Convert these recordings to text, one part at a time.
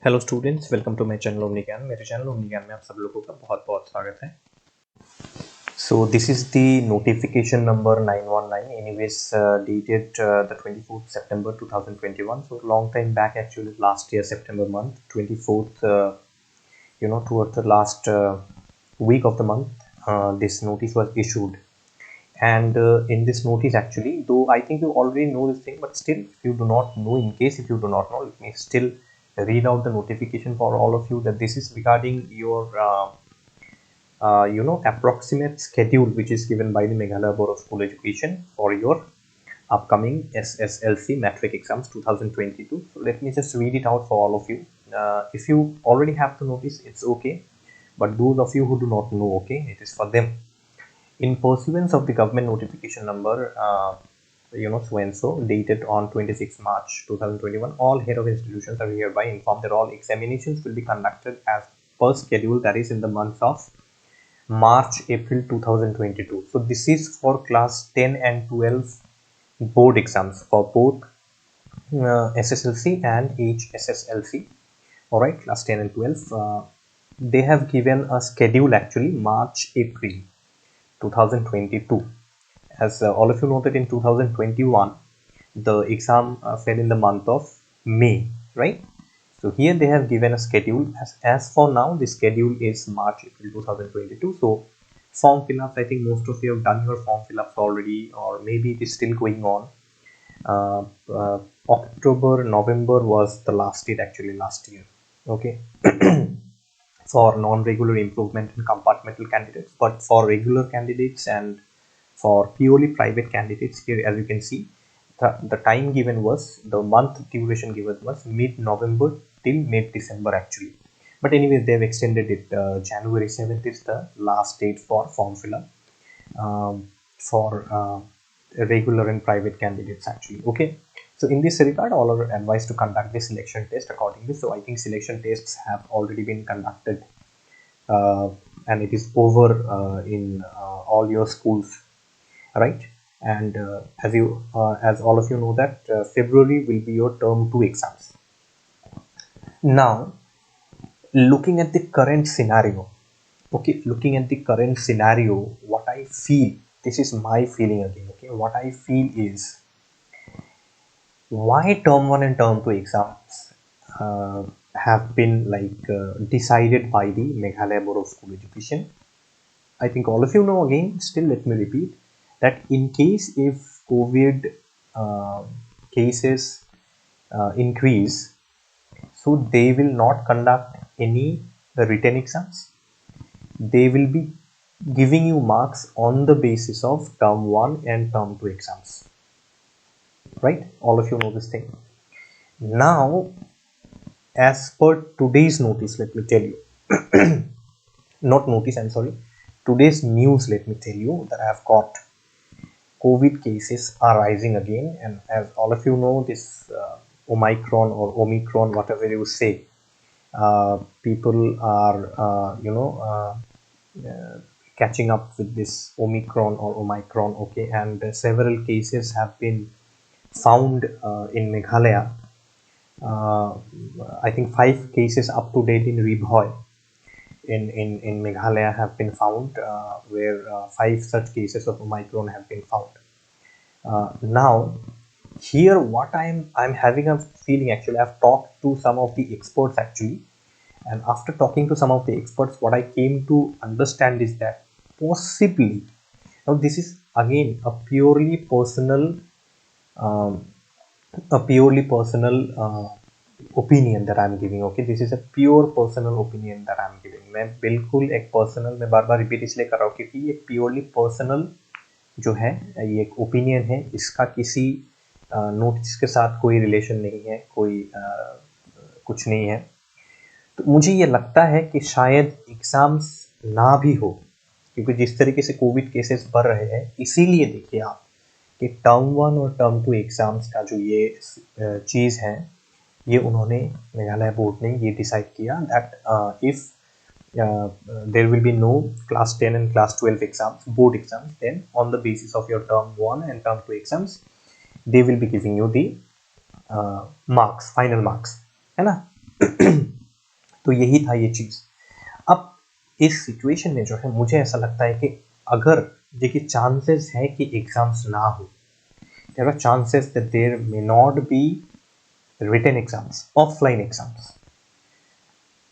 Hello students, welcome to my channel Omni Gyan. मेरे channel Omni ज्ञान में आप सब लोगों का बहुत बहुत स्वागत है। So this is the notification number 919, anyways dated the 24th September 2021. So long time back, actually last year September month 24th, towards the last week of the month, this notice was issued. And in this notice, actually, though I think you already know this thing, but still, if you do not know, in case if you do not know, let me still read out the notification for all of you that this is regarding your approximate schedule which is given by the Meghalaya Board of School Education for your upcoming SSLC metric exams 2022. So let me just read it out for all of you. If you already have the notice, it's okay, but those of you who do not know, okay, it is for them. In pursuance of the government notification number so and so, dated on 26 March 2021, all head of institutions are hereby informed that all examinations will be conducted as per schedule, that is in the months of March April 2022. So this is for class 10 and 12 board exams for both SSLC and HSSLC. All right, class 10 and 12, they have given a schedule, actually March April 2022. As all of you know that in 2021 the exam fell in the month of May, right? So here they have given a schedule. As for now, the schedule is March April 2022. So form fill-ups, I think most of you have done your form fill-ups already, or maybe it is still going on. October, November was the last date, actually last year, okay. For non-regular improvement and compartmental candidates, but for regular candidates and for purely private candidates, here as you can see, the time given was, the month duration given was mid-November till mid-December, actually. But anyways, they have extended it. January 7th is the last date for form fill-up for regular and private candidates, actually, okay. So in this regard, all are advised to conduct the selection test accordingly. So I think selection tests have already been conducted and it is over in all your schools, right? And as all of you know that February will be your term 2 exams. Now, looking at the current scenario, okay, looking at the current scenario, what I feel, this is my feeling again, okay, what I feel is, why term 1 and term 2 exams have been decided by the Meghalaya Board of School Education. I think all of you know, again, still let me repeat that in case if COVID cases increase, so they will not conduct any written exams. They will be giving you marks on the basis of term 1 and term 2 exams, right? All of you know this thing. Now, as per today's notice, let me tell you, not notice, I'm sorry, today's news, let me tell you that I have got COVID cases are rising again, and as all of you know, this Omicron or Omicron, whatever you say, people are catching up with this Omicron or Omicron, okay, and several cases have been found in Meghalaya. I think 5 cases up to date in Ribhoi in Meghalaya have been found, where 5 such cases of Omicron have been found. Now, here what I'm having a feeling, actually I've talked to some of the experts, actually, and after talking to some of the experts, what I came to understand is that possibly, now this is again a purely personal opinion that I'm giving, okay. This is a pure personal opinion that I'm giving. मैं बिल्कुल एक personal, मैं बार बार repeat इसलिए कर रहा हूँ क्योंकि ये purely personal जो है, ये एक ओपिनियन है, इसका किसी नोटिस के साथ कोई रिलेशन नहीं है, कोई कुछ नहीं है। तो मुझे ये लगता है कि शायद एग्जाम्स ना भी हो, क्योंकि जिस तरीके से कोविड केसेस बढ़ रहे हैं, इसीलिए देखिए आप कि टर्म 1 और टर्म 2 एग्जाम्स का जो ये चीज़ है, ये उन्होंने मेघालय बोर्ड ने ये डिसाइड किया that if there will be no class 10 and class 12 exams, board exams, then on the basis of your term 1 and term 2 exams, they will be giving you the marks, final marks, है ना। तो यही था ये चीज़। अब इस situation में जो है मुझे ऐसा लगता है कि अगर देखिए चांसेस है कि एग्जाम्स ना हो, there are chances that there may not be written exams, offline exams.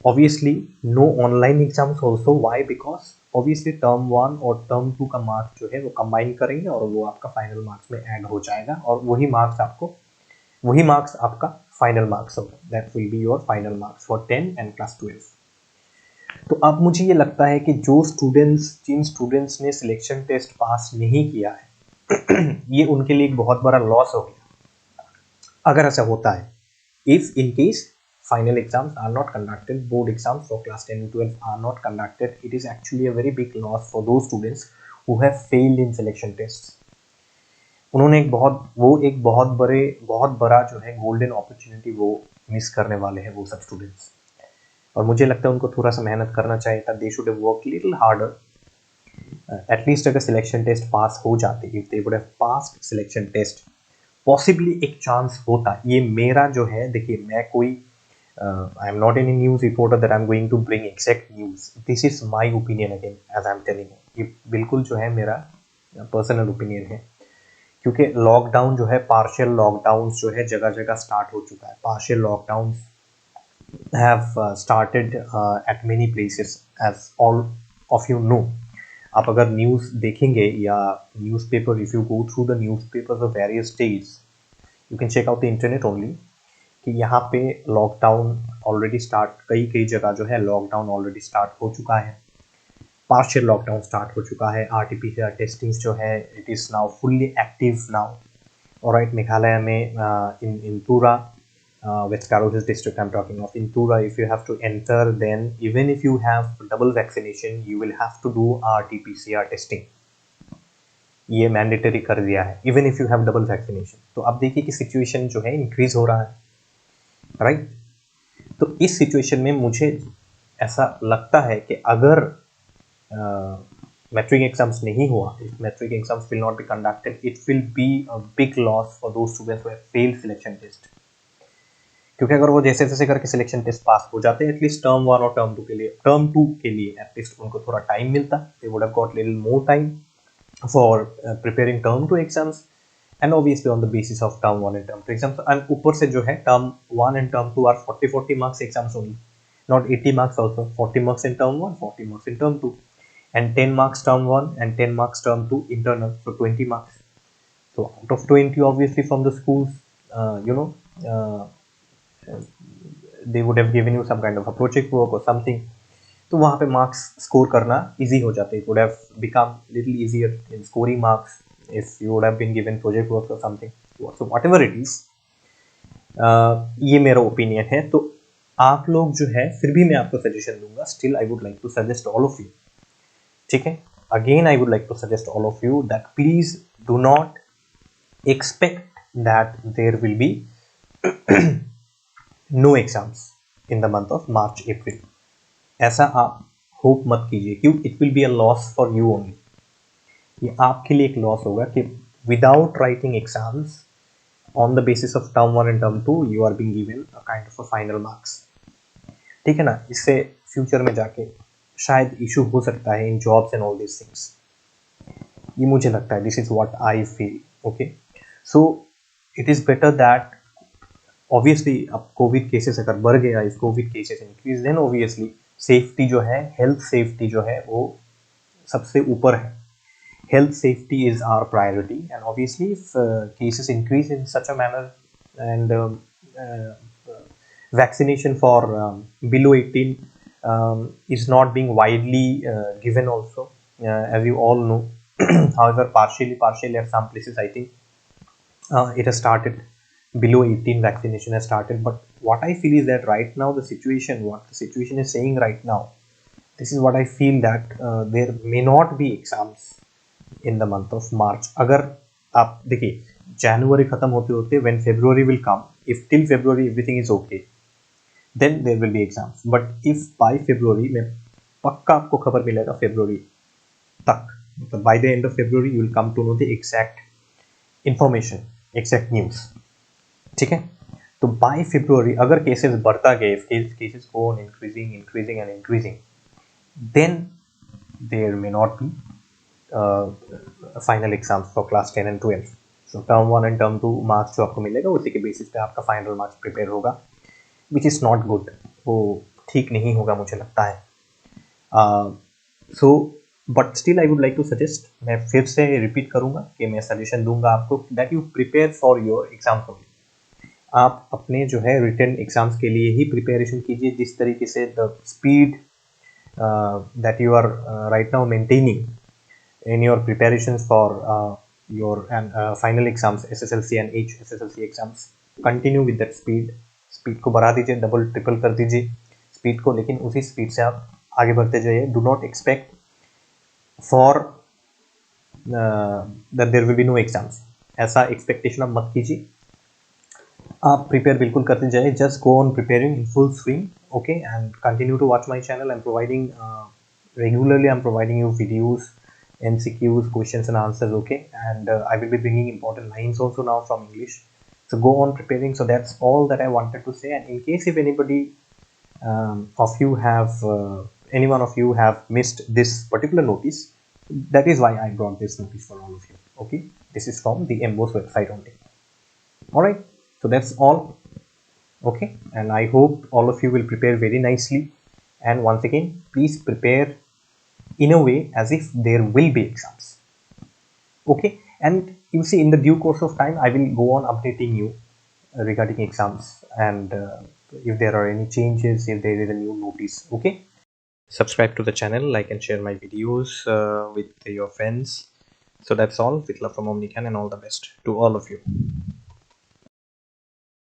Obviously, no online exams also. Why? Because obviously term 1 और term 2 का मार्क्स जो है वो कंबाइन करेंगे और वो आपका फाइनल मार्क्स में ऐड हो जाएगा और वही मार्क्स आपका फाइनल मार्क्स होगा. That will be your final marks for 10 and class 12. तो अब मुझे ये लगता है कि जिन स्टूडेंट्स ने सिलेक्शन टेस्ट पास नहीं किया है ये उनके लिए एक बहुत बड़ा लॉस हो गया अगर ऐसा होता है. If in case final exams are not conducted, board exams for class 10 and 12 are not conducted, it is actually a very big loss for those students who have failed in selection tests. उन्होंने एक बहुत बड़ा जो है golden opportunity वो miss करने वाले हैं वो सब स्टूडेंट्स. और मुझे लगता है उनको थोड़ा सा मेहनत करना चाहिए था. They should have work little harder. At least अगर सिलेक्शन टेस्ट पास हो जाते, if they would have passed selection test, possibly एक चांस होता. ये मेरा जो है, देखिए मैं कोई I am not any news reporter that I am going to bring exact news. This is my opinion again as I am telling. ये बिल्कुल जो है मेरा पर्सनल ओपिनियन है क्योंकि लॉकडाउन जो है, पार्शियल लॉकडाउन जो है जगह जगह स्टार्ट हो चुका है. Partial lockdown have started at many places as all of you know. आप अगर न्यूज़ देखेंगे या newspaper, if you go through the newspapers of various states, you can check out the internet only कि यहाँ पे लॉकडाउन ऑलरेडी स्टार्ट, कई जगह जो है लॉकडाउन ऑलरेडी स्टार्ट हो चुका है. पार्शियल लॉकडाउन स्टार्ट हो चुका है. RT-PCR टेस्टिंग्स जो है it is now fully active now. Alright, Meghalaya में इन पूरा West Karo Hills district I'm talking of. In Tura, if you have to enter, then even if you have double vaccination, you will have to do RT-PCR testing. ये mandatory कर दिया है, even if you have double vaccination. तो अब देखिए कि situation जो है इंक्रीज हो रहा है, राइट. तो इस सिचुएशन में मुझे ऐसा लगता है कि अगर मैट्रिक एग्जाम्स नहीं हुआ, if matric exams will not be conducted, it will be a big loss for those students who have failed selection test. क्योंकि अगर वो जैसे जैसे करके सिलेक्शन टेस्ट पास हो जाते हैं, एटलीस्ट टर्म 1 और टर्म 2 के लिए एटलीस्ट उनको थोड़ा टाइम मिलता. They would have got little more time for preparing term 2 exams and obviously on the basis of term 1 and term 2 exams. And ऊपर से जो है term 1 and term 2 are 40 marks exams only, not 80 marks also. 40 marks in term 1, 40 marks in term 2 and 10 marks term 1 and 10 marks term 2 internal, so 20 marks. So out of 20, obviously from the schools, they would have given you some kind of a project work or something. तो वहाँ पे marks score करना easy हो जाते. It would have become little easier in scoring marks if you would have been given project work और something. So whatever it is, ये मेरा opinion है. तो आप लोग जो है, फिर भी मैं आपको सजेशन दूंगा. Still I would like to suggest all of you, ठीक है, again I would like to suggest all of you that please do not expect that there will be no exams in the month of March April. ऐसा आप hope मत कीजिए, क्यों? It will be a loss for you only. ये आपके लिए एक loss होगा कि without writing exams on the basis of term 1 and term 2 you are being given a kind of a final marks. ठीक है ना. इससे फ्यूचर में जाके शायद इशू हो सकता है in jobs and all this things. ये मुझे लगता है, this is what I feel. Okay, so it is better that, obviously अब कोविड केसेस अगर बढ़ गया, if Covid cases increase, then obviously safety जो है, हेल्थ सेफ्टी जो है वो सबसे ऊपर है. Health safety is our priority and obviously if cases increase in such a manner and vaccination for below 18 is not being widely given also, as you all know. However, partially at some places I think it has started, below 18 vaccination has started. But what I feel is that right now what the situation is saying right now, this is what I feel, that there may not be exams in the month of March. अगर आप देखिए जनवरी खत्म होते होते when February will come, if till February everything is okay, then there will be exams. But if by February, मैं पक्का आपको खबर मिलेगा February तक, मतलब by the end of February you will come to know the exact information, exact news. ठीक है. तो बाय फेब्रुअरी अगर केसेस बढ़ता गए, cases go on increasing, then there may not be final exams for class 10 and 12. So term 1 and term 2 marks जो आपको मिलेगा उसी के बेसिस पे आपका फाइनल मार्क्स प्रिपेयर होगा, विच इज़ नॉट गुड. वो ठीक नहीं होगा मुझे लगता है. So but still I would like to suggest, मैं फिर से रिपीट करूंगा कि मैं सजेशन दूंगा आपको that you prepare for your exams only. आप अपने जो है रिटन एग्जाम्स के लिए ही प्रिपरेशन कीजिए. जिस तरीके से the speed that you are right now maintaining in your preparations for your final exams, SSLC and HSSLC exams, continue with that speed को बढ़ा दीजिए, डबल ट्रिपल कर दीजिए स्पीड को, लेकिन उसी स्पीड से आप आगे बढ़ते जाइए. Do not expect for that there will be no exams. ऐसा एक्सपेक्टेशन आप मत कीजिए. आप प्रिपेयर बिल्कुल करते जाइए. Just go on preparing in full swing. Okay, and continue to watch my channel. I am providing regularly, I'm providing you videos, MCQs, questions and answers. Okay, and I will be bringing important lines also now from English. So go on preparing. So that's all that I wanted to say. And in case if anybody of you have any one of you have missed this particular notice, that is why I brought this notice for all of you. Okay, this is from the MBOS website only. All right, so that's all. Okay, and I hope all of you will prepare very nicely. And once again, please prepare in a way as if there will be exams. Okay, and you see, in the due course of time, I will go on updating you regarding exams, and if there are any changes, if there is a new notice. Okay, subscribe to the channel, like and share my videos with your friends. So that's all. With love from Omnican, and all the best to all of you.